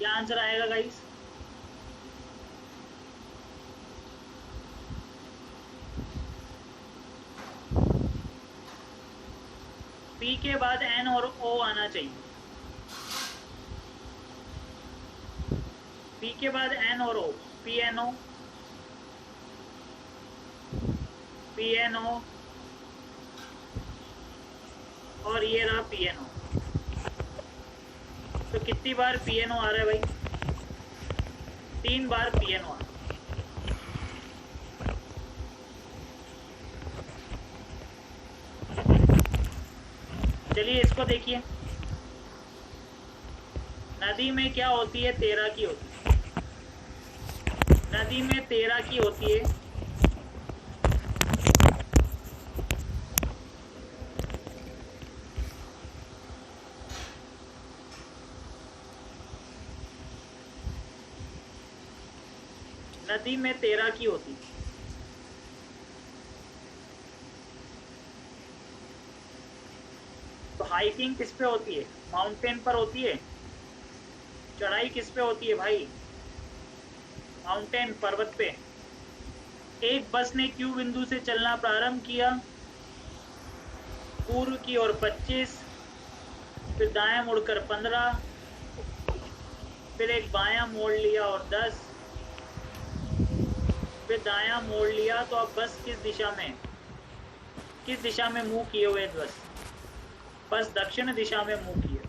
क्या आंसर आएगा guys? P के बाद एन और ओ आना चाहिए। पी के बाद एन और O, P N O, P N O, और ये रहा पी एन ओ। तो कितनी बार पी एन ओ आ रहा है भाई? 3 बार पी एन ओ आ रहा है। चलिए इसको देखिए। नदी में क्या होती है? 13 की होती है। नदी में 13 की होती है। नदी में 13 की होती है। तो हाइकिंग किस पे होती है? माउंटेन पर होती है। चढ़ाई किस पे होती है भाई? माउंटेन, पर्वत पे। एक बस ने क्यू बिंदु से चलना प्रारंभ किया। पूर्व की ओर 25, फिर दायां मुड़कर 15, फिर एक बायां मोड़ लिया और 10, फिर दायां मोड़ लिया। तो अब बस किस दिशा में मुंह किए हुए? बस दक्षिण दिशा में मुंह किए।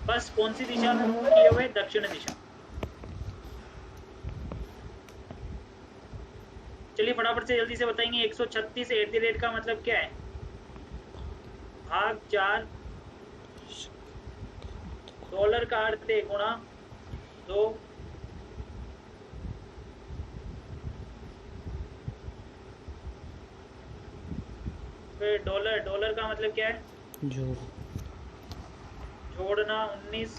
बस कौन सी दिशा में मुंह किए हुए? दक्षिण दिशा। चलिए फटाफट से जल्दी से बताएंगे। 136 @ का मतलब क्या है? भाग 4, डॉलर का अर्थ है गुणा 2, फिर डॉलर का मतलब क्या है? जोड़ना 19,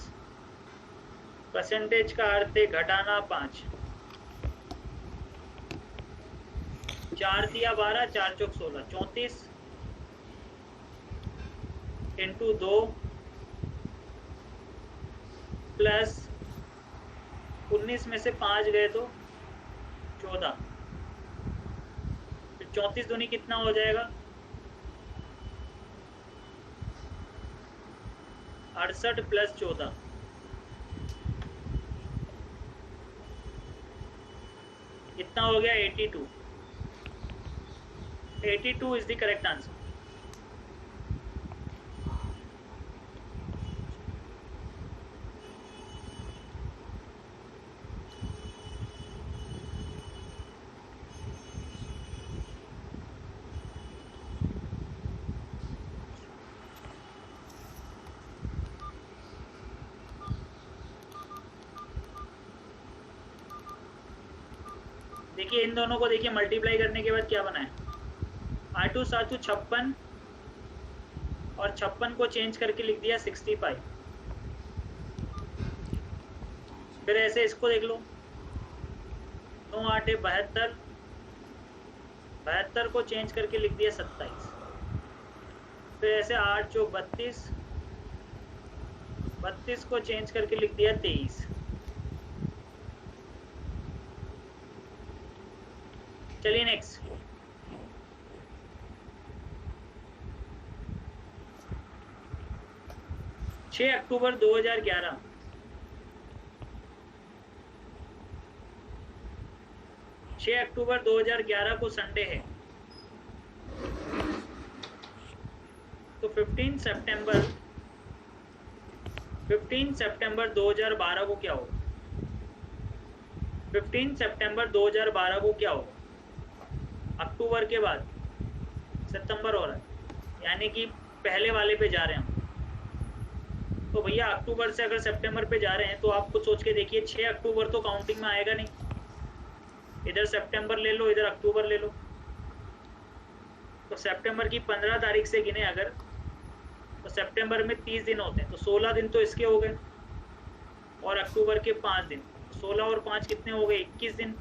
परसेंटेज का अर्थ है घटाना 5। 4 दिया 12, 4 चौक 16, 34 इंटू 2 प्लस 19 में से 5 गए तो 14, फिर 34 दूनी कितना हो जाएगा? 68 प्लस 14, कितना हो गया? 82। 82 इज द करेक्ट आंसर। देखिए इन दोनों को देखिए, मल्टीप्लाई करने के बाद क्या बना है? 8 7 56, और 56 को चेंज करके लिख दिया 65। फिर ऐसे इसको देख लो, 9 8 72, 72 को चेंज करके लिख दिया 27। फिर ऐसे 8 चौक 32, 32 को चेंज करके लिख दिया 23। चलिए नेक्स्ट। छह अक्टूबर 2011, 6 अक्टूबर 2011 को संडे है। तो 15 सितंबर 2012 को क्या होगा? 15 सितंबर 2012 को क्या होगा? अक्टूबर के बाद सितंबर हो रहा है, यानी कि पहले वाले पे जा रहे हैं हम। तो भैया अक्टूबर से अगर सितंबर पे जा रहे हैं तो आप कुछ सोच के देखिए, 6 अक्टूबर तो काउंटिंग में आएगा नहीं। इधर सितंबर ले लो, इधर अक्टूबर ले लो। तो सितंबर की 15 तारीख से गिने अगर, तो सितंबर में 30 दिन होते हैं, तो 16 दिन तो इसके हो गए, और अक्टूबर के 5 दिन। 16 और 5 कितने हो गए? 21 दिन।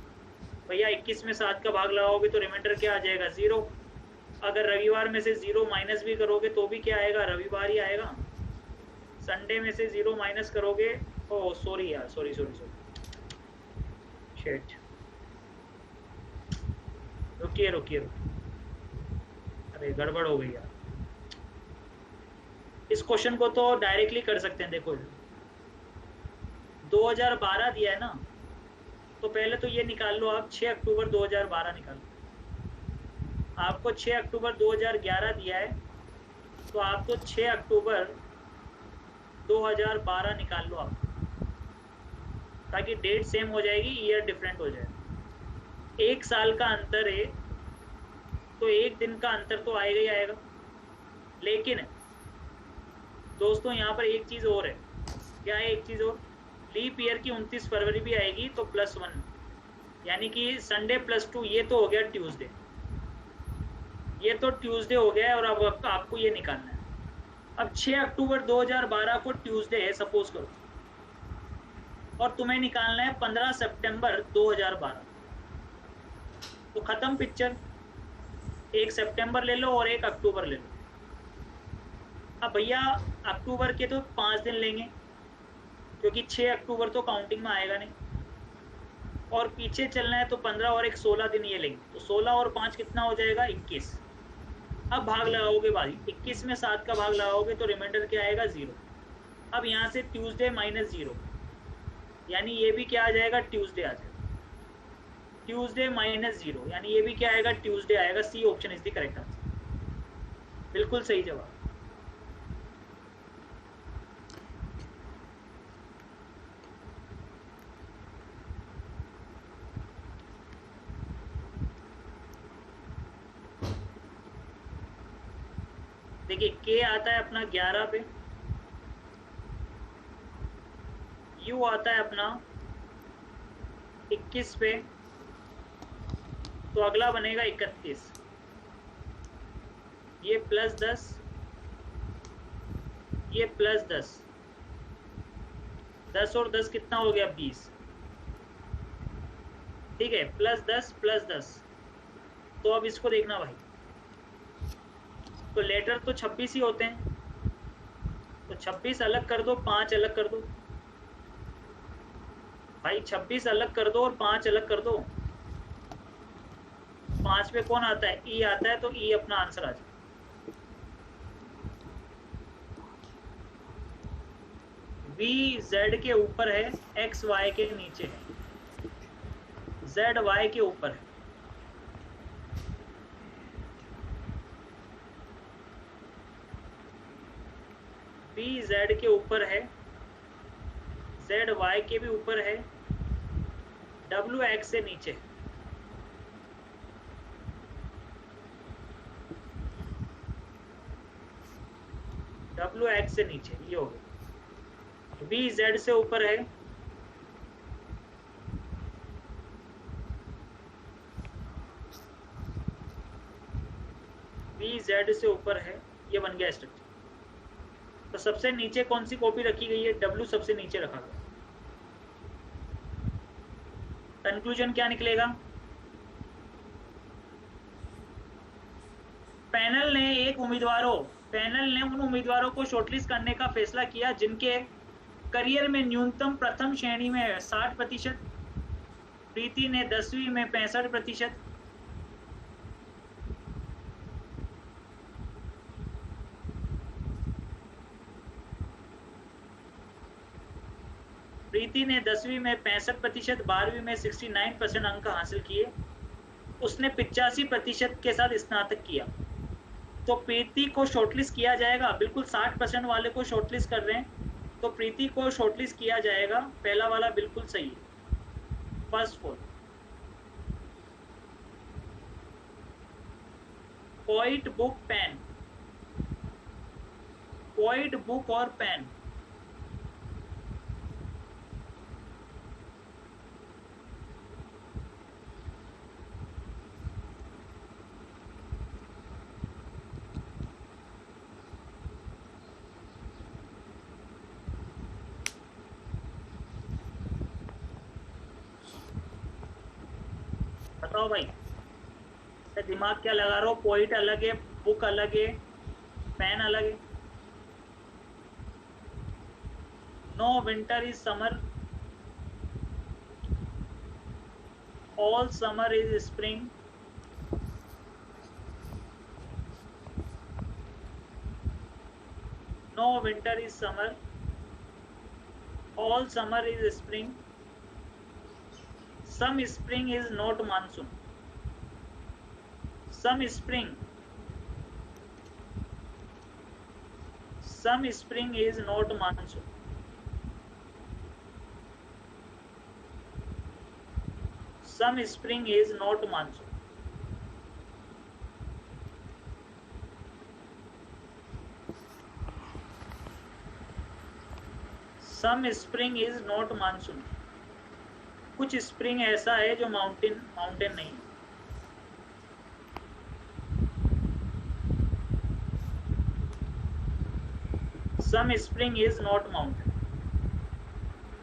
भैया 21 में 7 का भाग लगाओगे तो रिमाइंडर क्या आ जाएगा? 0। अगर रविवार में से 0 माइनस भी करोगे तो भी क्या आएगा? रविवार ही आएगा। संडे में से 0 माइनस करोगे ओ सॉरी यार, सॉरी सॉरी सॉरी, शिट, रुकिए रुकिए रुकिए, अरे गड़बड़ हो गई यार। इस क्वेश्चन को तो डायरेक्टली कर सकते हैं, देखो 2012 दिया है ना, तो पहले तो ये निकाल लो आप, 6 अक्टूबर 2012 निकाल लो। आपको 6 अक्टूबर 2011 दिया है, तो आपको 6 अक्टूबर 2012 निकाल लो आप, ताकि डेट सेम हो जाएगी, ईयर डिफरेंट हो जाएगा। 1 साल का अंतर है, तो 1 दिन का अंतर तो आएगा ही आएगा। लेकिन दोस्तों यहाँ पर एक चीज़ और है। क्या है एक चीज़ और? लीप ईयर की 29 फरवरी भी आएगी, तो +1, यानी कि संडे +2, ये तो हो गया ट्यूसडे, ये तो ट्यूसडे हो गया है। और अब आपको ये निकालना है। अब 6 अक्टूबर 2012 को ट्यूसडे है सपोज करो, और तुम्हें निकालना है 15 सितंबर 2012, तो खत्म पिक्चर। 1 सितंबर ले लो और 1 अक्टूबर ले लो। अब भैया अक्टूबर के तो 5 दिन लेंगे, क्योंकि 6 अक्टूबर तो काउंटिंग में आएगा नहीं, और पीछे चलना है तो 15 और 1 16 दिन ये लेंगे, तो 16 और 5 कितना हो जाएगा? 21। अब भाग लगाओगे भाई, 21 में 7 का भाग लगाओगे तो रिमाइंडर क्या आएगा? 0। अब यहाँ से ट्यूसडे -0, यानी ये भी क्या आ जाएगा? ट्यूसडे आ जाएगा। ट्यूसडे -0, यानी ये भी क्या आएगा? ट्यूसडे आएगा। C option is the correct answer, बिल्कुल सही जवाब। देखिए के आता है अपना 11 पे, यू आता है अपना 21 पे, तो अगला बनेगा 31। ये +10, ये +10, 10 और 10 कितना हो गया? 20। ठीक है, +10 +10। तो अब इसको देखना भाई, तो लेटर तो 26 ही होते हैं, तो 26 अलग कर दो, 5 अलग कर दो भाई, 26 अलग कर दो और 5 अलग कर दो। 5 पे कौन आता है? ई आता है, तो ई अपना आंसर आ जाए। वी जेड के ऊपर है, एक्स वाई के नीचे है, जेड वाई के ऊपर है। बी जेड के ऊपर है, जेड वाई के भी ऊपर है, डब्ल्यू एक्स से नीचे है। डब्ल्यू एक्स से नीचे, ये हो गया। बी जेड से ऊपर है, बी जेड से ऊपर है, ये बन गया स्ट्रक्चर। तो सबसे नीचे कौन सी कॉपी रखी गई है? डब्ल्यू सबसे नीचे रखा गया। कंक्लूजन क्या निकलेगा? पैनल ने उन उम्मीदवारों को शॉर्टलिस्ट करने का फैसला किया जिनके करियर में न्यूनतम प्रथम श्रेणी में 60%, प्रीति ने 10वीं में 65%, प्रीति ने 10वीं में 65%, 12वीं में 69% अंक हासिल किए। उसने 85% के साथ स्नातक किया। तो प्रीति को शॉर्टलिस्ट किया जाएगा, बिल्कुल 60% वाले को शॉर्टलिस्ट कर रहे हैं, तो प्रीति को शॉर्टलिस्ट किया जाएगा। पहला वाला बिल्कुल सही है, first four. Poet book pen, poet book और पेन, बताओ भाई, दिमाग क्या लगा रहा हो? पोइट अलग है, बुक अलग है, पेन अलग है। No winter is summer, all summer is spring, no winter is summer, all summer is spring, some spring is not monsoon, some spring is not monsoon, some spring is not monsoon, some spring is not monsoon, कुछ spring ऐसा है जो mountain नहीं है। Some spring is not mountain,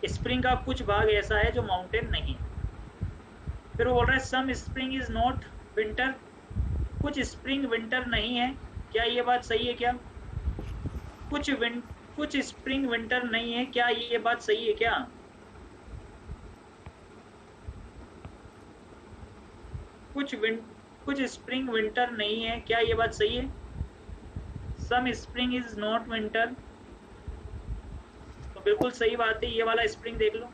spring का कुछ भाग ऐसा है जो माउंटेन नहीं है। फिर वो बोल रहा है some spring is not winter, कुछ स्प्रिंग विंटर नहीं है। क्या ये बात सही है? क्या कुछ स्प्रिंग विंटर नहीं है, क्या ये बात सही है? क्या कुछ स्प्रिंग विंटर नहीं है, क्या ये बात सही है? Some spring is not winter, तो बिल्कुल सही बात है। ये वाला स्प्रिंग देख लो,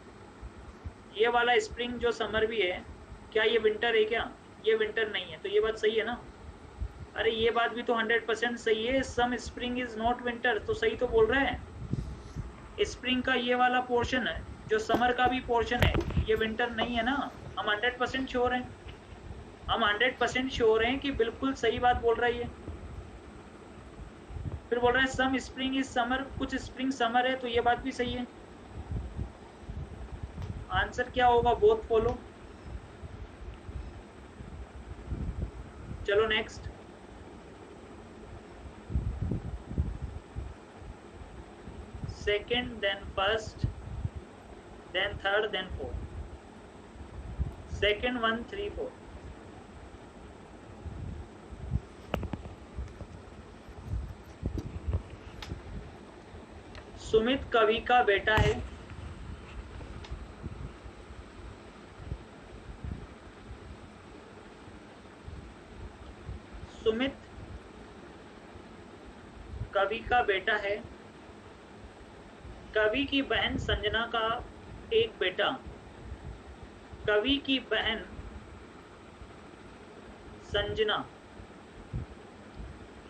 ये वाला स्प्रिंग जो समर भी है, क्या ये विंटर है? क्या ये विंटर नहीं है, तो ये बात सही है ना। अरे ये बात भी तो 100% सही है। Some spring is not winter, तो सही तो बोल रहे हैं। स्प्रिंग का ये वाला पोर्शन है जो समर का भी पोर्शन है, ये विंटर नहीं है ना। हम 100% श्योर हैं, हम 100% श्योर हैं कि बिल्कुल सही बात बोल रही है। फिर बोल रहा है सम स्प्रिंग इज समर, कुछ स्प्रिंग समर है, तो ये बात भी सही है। आंसर क्या होगा? Both follow. चलो next. Second, then first, then third, then fourth. Second 1 3 4। Sumit कवि का बेटा है। सुमित कवि का बेटा है। कवि की बहन संजना का एक बेटा, कवि की बहन संजना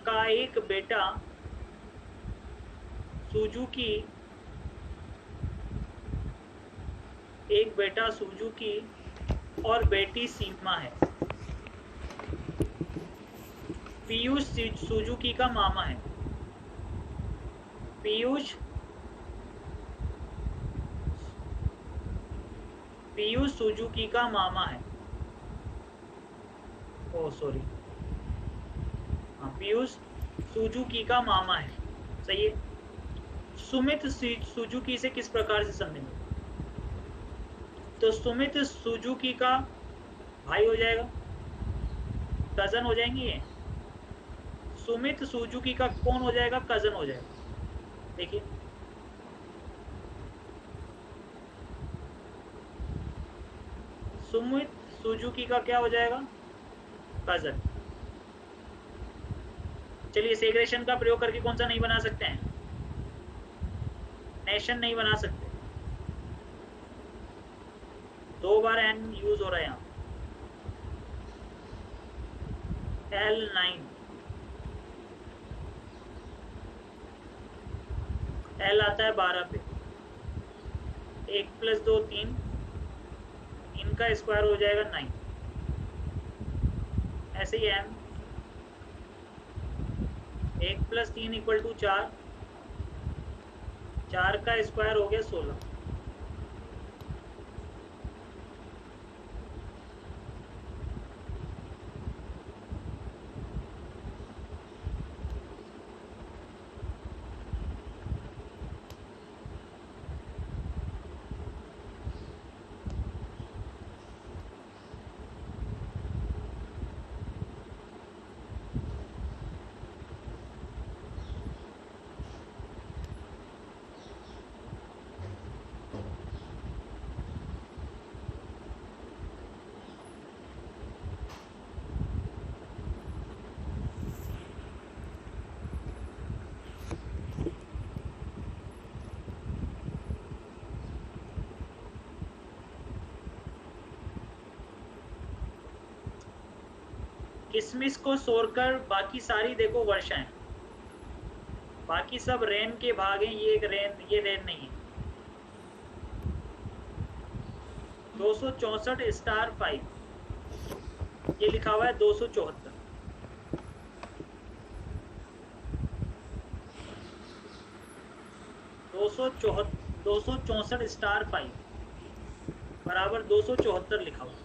का एक बेटा सुजुकी, एक बेटा सुजुकी और बेटी सीमा है। पीयूष सुजुकी का मामा है। पीयूष सुजुकी का मामा है। ओ सॉरी, हाँ, पीयूष सुजुकी का मामा है, सही है। सुमित सुजुकी से किस प्रकार से समझेंगे? तो सुमित सुजुकी का भाई हो जाएगा, कजन हो जाएंगे ये। सुमित सुजुकी का कौन हो जाएगा? कजन हो जाएगा। देखिए, सुमित सुजुकी का क्या हो जाएगा? कजन। चलिए, सेग्रेशन का प्रयोग करके कौन सा नहीं बना सकते हैं? नेशन नहीं बना सकते। 2 बार एन यूज हो रहा है यहाँ। L9, L आता है 12 पे। 1 + 2 3, इनका स्क्वायर हो जाएगा 9। ऐसे ही M 1 + 3 = 4, 4 का स्क्वायर हो गया 16। किशमिश को छोड़कर बाकी सारी देखो वर्षाएं, बाकी सब रेन के भाग हैं, ये रेन नहीं है। 264 स्टार 5, ये लिखा हुआ है 274। 264 स्टार 5 बराबर 274 लिखा हुआ है।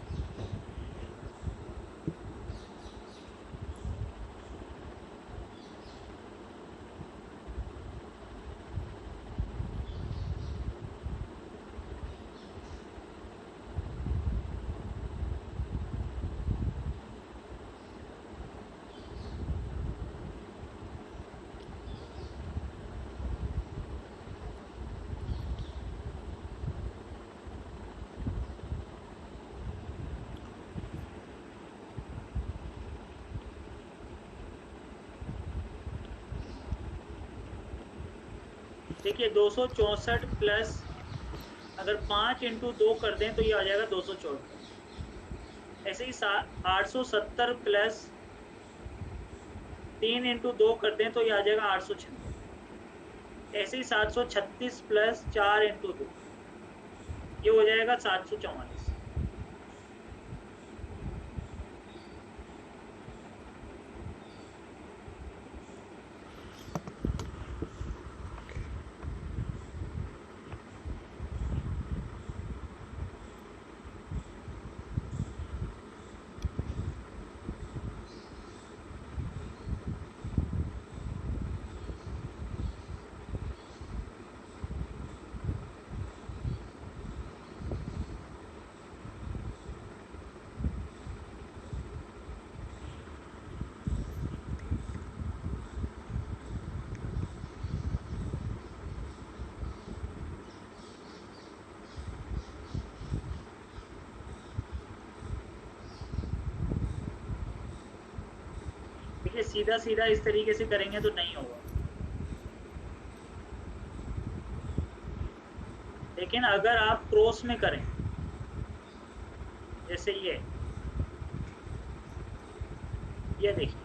देखिए 264 प्लस अगर 5 इंटू 2 कर दें तो ये आ जाएगा 274। ऐसे ही 870 प्लस 3 इंटू 2 कर दें तो ये आ जाएगा 856। ऐसे ही 736 प्लस 4 इंटू 2 ये हो जाएगा 744। सीधा सीधा इस तरीके से करेंगे तो नहीं होगा, लेकिन अगर आप क्रॉस में करें जैसे ये देखिए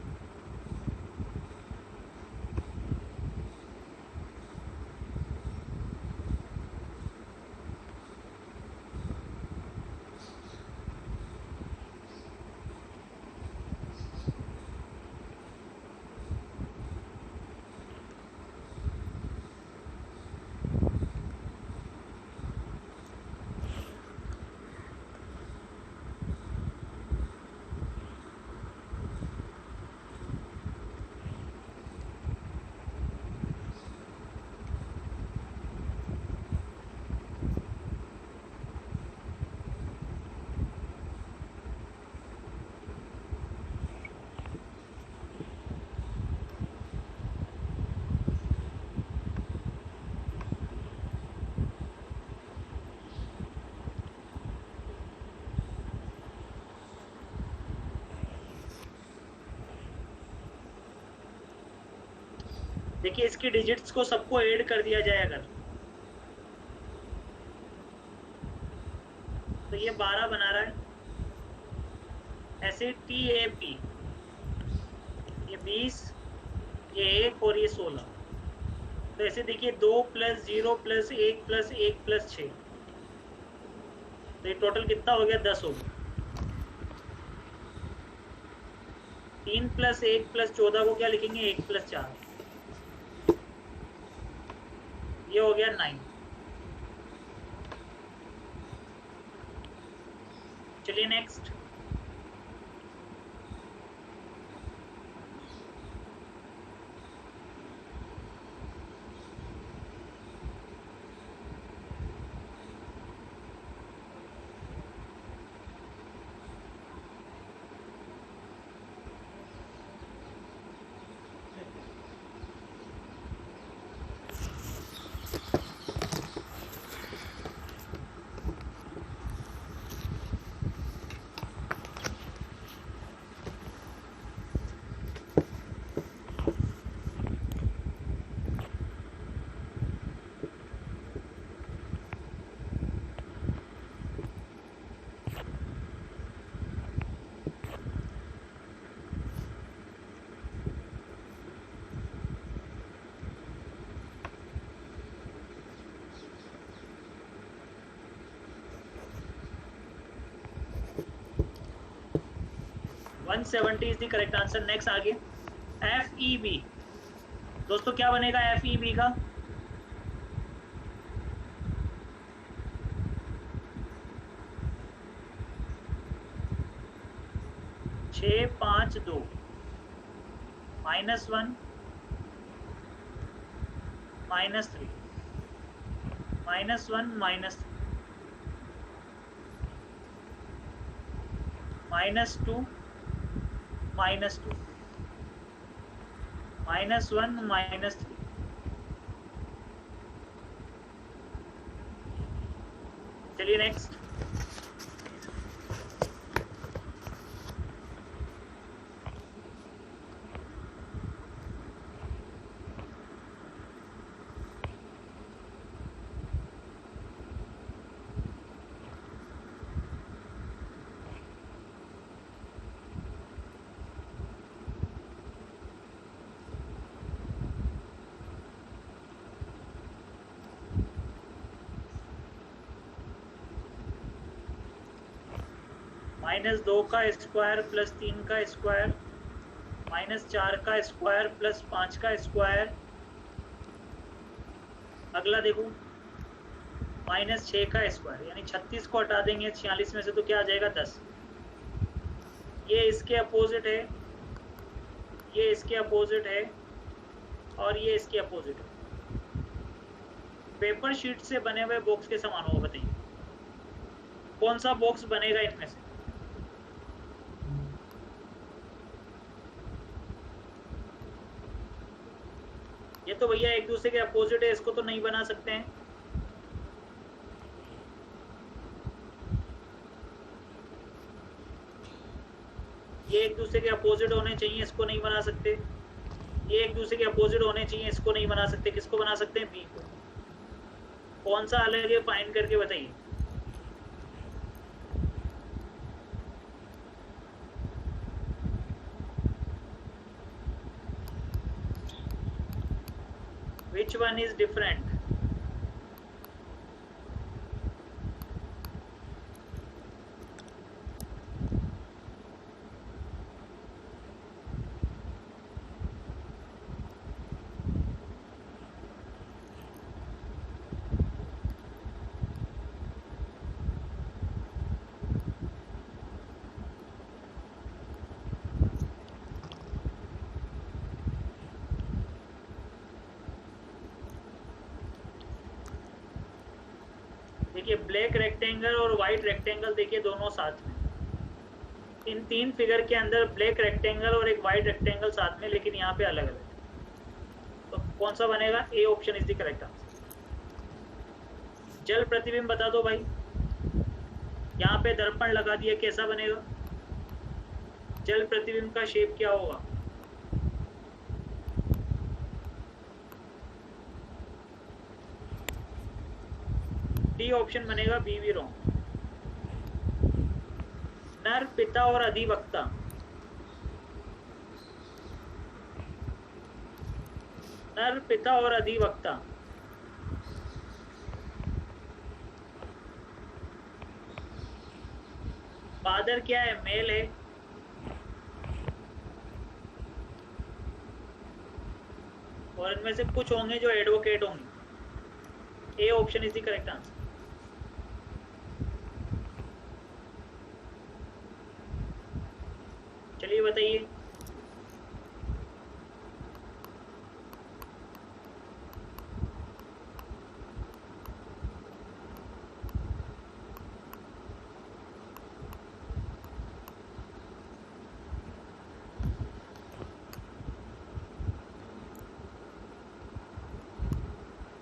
देखिए इसकी डिजिट्स को सबको ऐड कर दिया जाए अगर तो ये 12 बना रहा है। ऐसे TAP ये 20, ये 1 और ये 16। तो ऐसे देखिए 2 + 0 + 1 + 1 + 6, तो ये टोटल कितना हो गया? 10 हो गया। 3 + 1 + 14 को क्या लिखेंगे? 1 + 4, ये हो गया 9। चलिए next. 170 is the correct answer. Next आगे FEB। दोस्तों क्या बनेगा FEB का? 652 -1 -3 -1 -3 -2 -2 -1 -3। चलिए नेक्स्ट। -2 का स्क्वायर प्लस 3 का स्क्वायर -4 का स्क्वायर प्लस 5 का स्क्वायर। अगला देखो -6 का स्क्वायर, यानी 36 को हटा देंगे 46 में से तो क्या आ जाएगा 10। ये इसके अपोजिट है, ये इसके अपोजिट है और ये इसके अपोजिट है। पेपर शीट से बने हुए बॉक्स के समान होगा, बताइए कौन सा बॉक्स बनेगा इनमें से? ये तो भैया एक दूसरे के अपोजिट है, इसको तो नहीं बना सकते हैं। ये एक दूसरे के अपोजिट होने चाहिए, इसको नहीं बना सकते। ये एक दूसरे के अपोजिट होने चाहिए, इसको नहीं बना सकते। किसको बना सकते हैं? बी को। कौन सा अलग है फाइंड करके बताइए। Which one is different? देखिए ब्लैक रेक्टेंगल और वाइट रेक्टेंगल, देखिए दोनों साथ में। इन 3 फिगर के अंदर ब्लैक रेक्टेंगल और एक वाइट रेक्टेंगल साथ में, लेकिन यहाँ पे अलग अलग। तो कौन सा बनेगा? A option is the correct answer. जल प्रतिबिंब बता दो भाई। यहाँ पे दर्पण लगा दिया, कैसा बनेगा? जल प्रतिबिंब का शेप क्या होगा? डी ऑप्शन बनेगा, बी भी रॉन्ग। नर, पिता और अधिवक्ता। नर, पिता और अधिवक्ता। फादर क्या है? मेल है। और इनमें से कुछ होंगे जो एडवोकेट होंगे। A option is the correct answer. चलिए बताइए।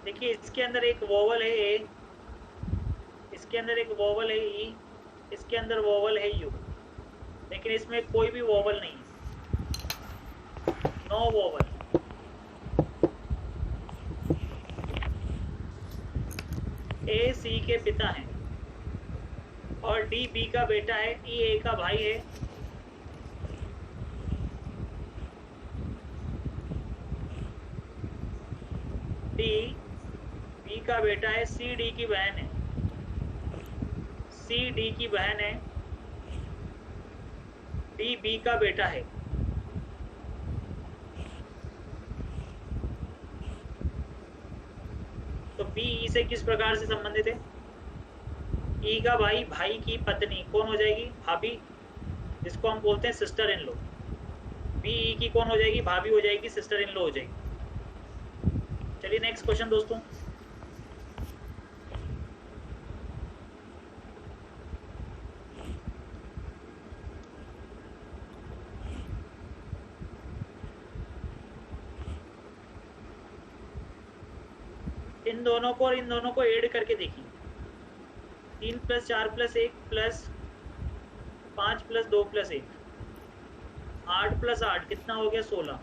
देखिए इसके अंदर एक वोवल है ए, इसके अंदर एक वोवल है ई, इसके अंदर वोवल है यू, लेकिन इसमें कोई भी वोवल नहीं है। No vowel. ए सी के पिता हैं और डी बी का बेटा है, ई ए का भाई है, डी बी का बेटा है, सी डी की बहन है, सी डी की बहन है, बी बी का बेटा है। तो बी ई से किस प्रकार से संबंधित है? ई का भाई, भाई की पत्नी कौन हो जाएगी? भाभी, जिसको हम बोलते हैं sister in law. B E की कौन हो जाएगी? भाभी हो जाएगी, सिस्टर इन लॉ हो जाएगी। चलिए नेक्स्ट क्वेश्चन दोस्तों। इन दोनों को और इन दोनों को ऐड करके देखिए। 3 + 4 + 1 + 5 + 2 + 1, 8 + 8 कितना हो गया? 16।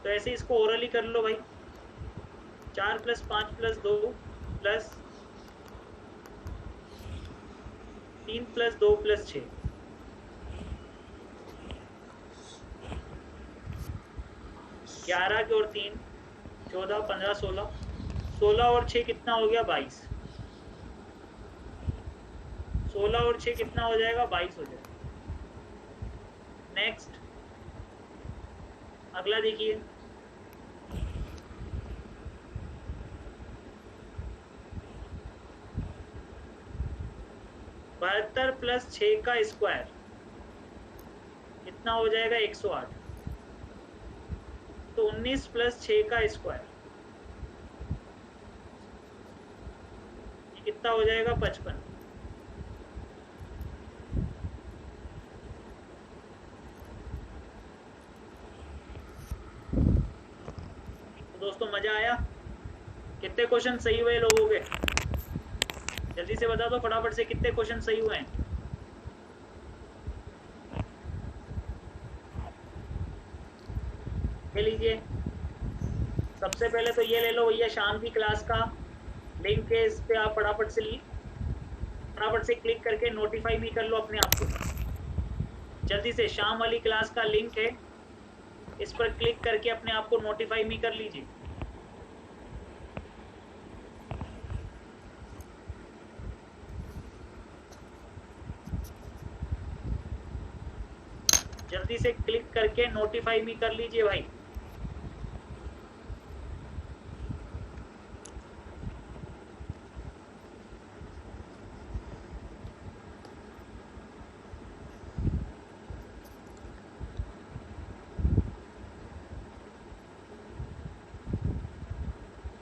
तो ऐसे इसको ओरली कर लो भाई। 4 + 5 + 2 + 3 + 2 + 6, 11 के और 3 14, 15, 16, 16 और 6 कितना हो गया? 22। 16 और 6 कितना हो जाएगा? 22 हो जाएगा। नेक्स्ट अगला देखिए। 72 + 6 का स्क्वायर कितना हो जाएगा? 108। तो 19 + 6 का स्क्वायर कितना हो जाएगा? 55। तो दोस्तों मजा आया? कितने क्वेश्चन सही हुए लोगों के? जल्दी से बता दो फटाफट से, कितने क्वेश्चन सही हुए हैं? ले लीजिए। सबसे पहले तो ये ले लो भैया, शाम की क्लास का लिंक है, इस पे आप फटाफट से क्लिक करके नोटिफाई भी कर लो अपने आप को। जल्दी से, शाम वाली क्लास का लिंक है, इस पर क्लिक करके अपने आप को नोटिफाई भी कर लीजिए। जल्दी से क्लिक करके नोटिफाई भी कर लीजिए भाई।